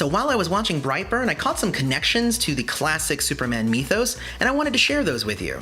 So while I was watching Brightburn, I caught some connections to the classic Superman mythos, and I wanted to share those with you.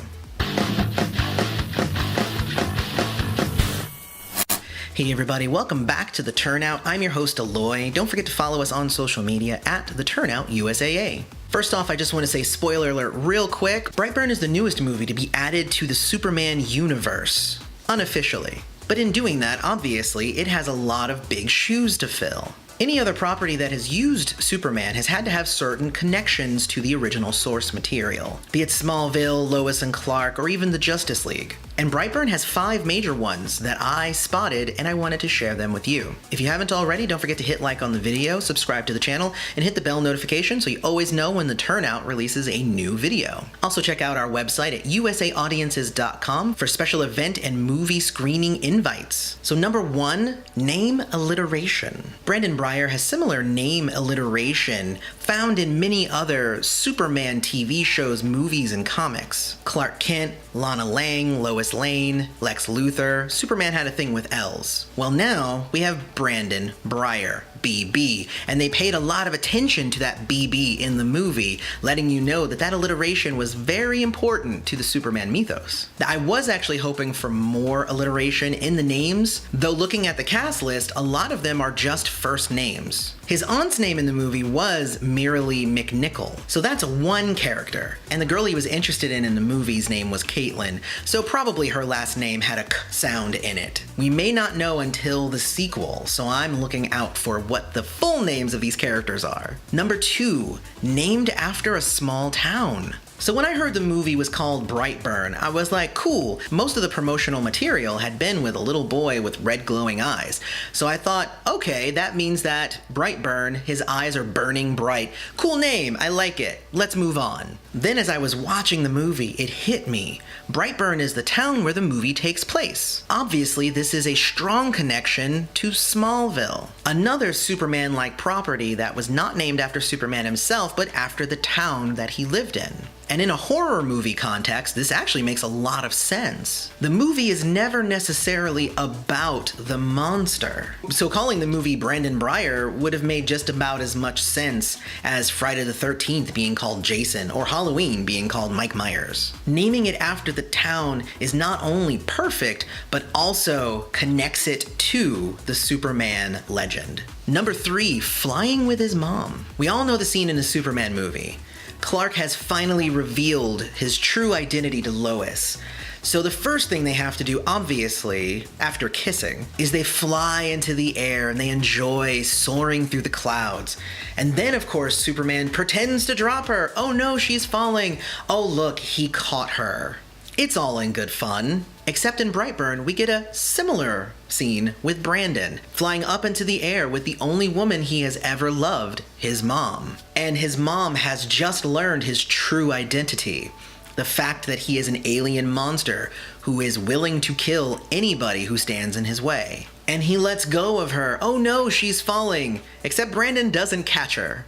Hey everybody, welcome back to The Turnout. I'm your host, Aloy. Don't forget to follow us on social media at The Turnout USAA. First off, I just want to say spoiler alert real quick. Brightburn is the newest movie to be added to the Superman universe, unofficially. But in doing that, obviously, it has a lot of big shoes to fill. Any other property that has used Superman has had to have certain connections to the original source material, be it Smallville, Lois and Clark, or even the Justice League. And Brightburn has 5 major ones that I spotted, and I wanted to share them with you. If you haven't already, don't forget to hit like on the video, subscribe to the channel, and hit the bell notification so you always know when the Turnout releases a new video. Also check out our website at usaaudiences.com for special event and movie screening invites. So number 1, name alliteration. Brandon Breyer has similar name alliteration found in many other Superman TV shows, movies, and comics. Clark Kent, Lana Lang, Lois Lane, Lex Luthor. Superman had a thing with L's. Well, now we have Brandon Breyer, BB, and they paid a lot of attention to that BB in the movie, letting you know that that alliteration was very important to the Superman mythos. Now, I was actually hoping for more alliteration in the names, though looking at the cast list, a lot of them are just first names. His aunt's name in the movie was Miralee McNichol, so that's one character, and the girl he was interested in the movie's name was Caitlin, so probably her last name had a K sound in it. We may not know until the sequel, so I'm looking out for what the full names of these characters are. Number 2, named after a small town. So when I heard the movie was called Brightburn, I was like, cool, most of the promotional material had been with a little boy with red glowing eyes. So I thought, okay, that means that Brightburn, his eyes are burning bright. Cool name, I like it, let's move on. Then as I was watching the movie, it hit me. Brightburn is the town where the movie takes place. Obviously, this is a strong connection to Smallville, another Superman-like property that was not named after Superman himself, but after the town that he lived in. And in a horror movie context, this actually makes a lot of sense. The movie is never necessarily about the monster. So calling the movie Brandon Breyer would have made just about as much sense as Friday the 13th being called Jason or Halloween being called Mike Myers. Naming it after the town is not only perfect, but also connects it to the Superman legend. Number 3, flying with his mom. We all know the scene in the Superman movie. Clark has finally revealed his true identity to Lois. So the first thing they have to do, obviously, after kissing, is they fly into the air and they enjoy soaring through the clouds. And then, of course, Superman pretends to drop her. Oh no, she's falling. Oh look, he caught her. It's all in good fun. Except in Brightburn, we get a similar scene with Brandon, flying up into the air with the only woman he has ever loved, his mom. And his mom has just learned his true identity. The fact that he is an alien monster who is willing to kill anybody who stands in his way. And he lets go of her. Oh no, she's falling. Except Brandon doesn't catch her.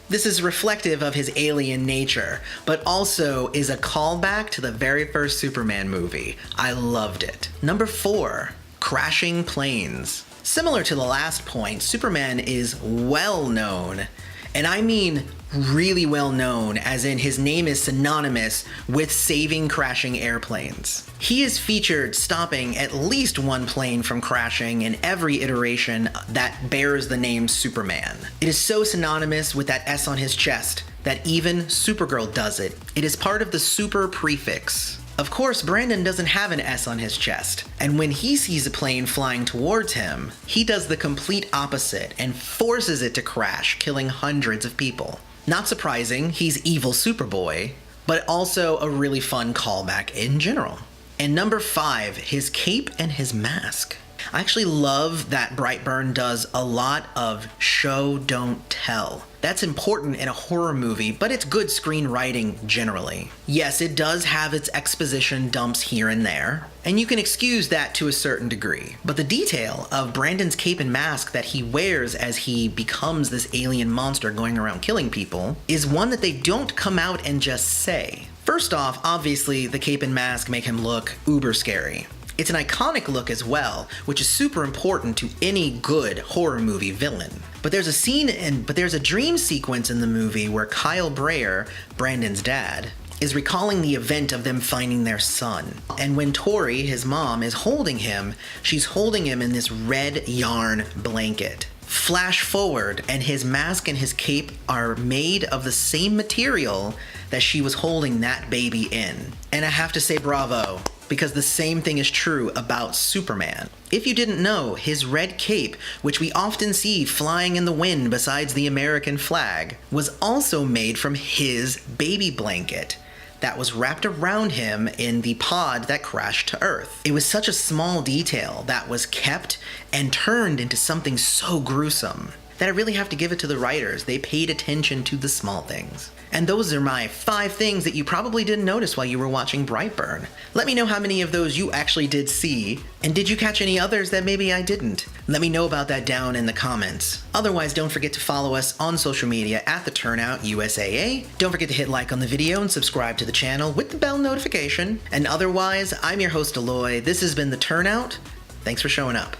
This is reflective of his alien nature, but also is a callback to the very first Superman movie. I loved it. Number 4, crashing planes. Similar to the last point, Superman is well known, and I mean really well known, as in his name is synonymous with saving crashing airplanes. He is featured stopping at least one plane from crashing in every iteration that bears the name Superman. It is so synonymous with that S on his chest that even Supergirl does it. It is part of the super prefix. Of course, Brandon doesn't have an S on his chest, and when he sees a plane flying towards him, he does the complete opposite and forces it to crash, killing hundreds of people. Not surprising, he's evil Superboy, but also a really fun callback in general. And number 5, his cape and his mask. I actually love that Brightburn does a lot of show, don't tell. That's important in a horror movie, but it's good screenwriting generally. Yes, it does have its exposition dumps here and there, and you can excuse that to a certain degree. But the detail of Brandon's cape and mask that he wears as he becomes this alien monster going around killing people is one that they don't come out and just say. First off, obviously, the cape and mask make him look uber scary. It's an iconic look as well, which is super important to any good horror movie villain. But there's a dream sequence in the movie where Kyle Breyer, Brandon's dad, is recalling the event of them finding their son. And when Tori, his mom, is holding him, she's holding him in this red yarn blanket. Flash forward, and his mask and his cape are made of the same material that she was holding that baby in. And I have to say bravo, because the same thing is true about Superman. If you didn't know, his red cape, which we often see flying in the wind besides the American flag, was also made from his baby blanket that was wrapped around him in the pod that crashed to Earth. It was such a small detail that was kept and turned into something so gruesome that I really have to give it to the writers. They paid attention to the small things. And those are my 5 things that you probably didn't notice while you were watching Brightburn. Let me know how many of those you actually did see, and did you catch any others that maybe I didn't? Let me know about that down in the comments. Otherwise, don't forget to follow us on social media at The Turnout USAA. Don't forget to hit like on the video and subscribe to the channel with the bell notification. And otherwise, I'm your host Aloy. This has been The Turnout. Thanks for showing up.